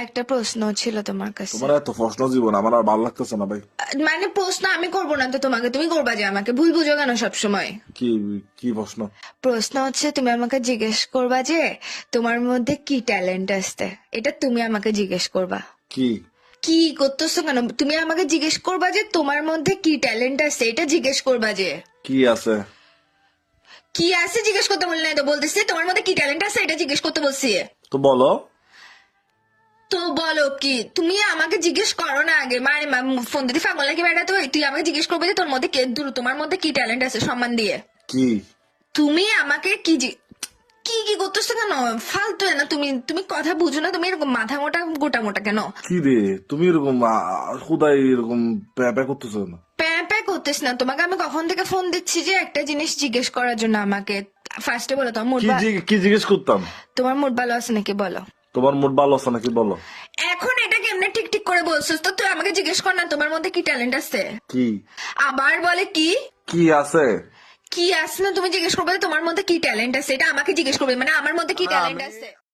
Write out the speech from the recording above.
একটা প্রশ্ন ছিল তোমার কাছে। তোমার এত প্রশ্ন জীবন আমার আর ভালো লাগতেছে না ভাই। মানে প্রশ্ন আমি করবো না তো তোমাকে, তুমি করবা যে আমাকে ভুল বুঝো কেন সবসময়? কি কি প্রশ্ন? প্রশ্ন হচ্ছে তুমি আমাকে জিজ্ঞেস করবা যে তোমার মধ্যে কি ট্যালেন্ট আছে, এটা তুমি আমাকে জিজ্ঞেস করবা। কি কি করতেছো কেন? তুমি আমাকে জিজ্ঞেস করবা যে তোমার মধ্যে কি ট্যালেন্ট আছে, এটা জিজ্ঞেস করবা যে কি আছে? কি আছে জিজ্ঞেস করতে বললে তো, বলতেছি তোমার মধ্যে কি ট্যালেন্ট আছে এটা জিজ্ঞেস করতে বলছি। তো বলো। তো বলো কি, তুমি আমাকে জিজ্ঞেস করো না আগে, মানে ফোন দিতে পাগল নাকি বেটা? তুই আমাকে জিজ্ঞেস করবে যে তোর মধ্যে তোমার মধ্যে কি ট্যালেন্ট আছে সম্মান দিয়ে। কি তুমি আমাকে কি কি করতেছো কেন? ফালতু না, তুমি তুমি কথা বুঝো না, তুমি এরকম মাথা মোটা গোটা মোটা কেন? কি রে তুমি এরকম খুদাই এরকম প্যা করতেছো না? প্যাঁ প্যাঁ করতেছ না, তোমাকে আমি কখন থেকে ফোন দিচ্ছি যে একটা জিনিস জিজ্ঞেস করার জন্য আমাকে। ফার্স্টে বলো তোমার মুড কি জিজ্ঞেস করতাম? তোমার মুড ভালো আছে নাকি বলো। তোমার মুড ভালো আছে নাকি বলো। এখন এটা কেমনে ঠিক ঠিক করে বলছিস তো? তুই আমাকে জিজ্ঞেস কর না তোমার মধ্যে কি ট্যালেন্ট আছে। কি আবার বলে কি কি আছে? কি আছে না, তুমি জিজ্ঞেস করবে যে তোমার মধ্যে কি ট্যালেন্ট আছে, এটা আমাকে জিজ্ঞেস করবে, মানে আমার মধ্যে কি না, ট্যালেন্ট আমি- আছে।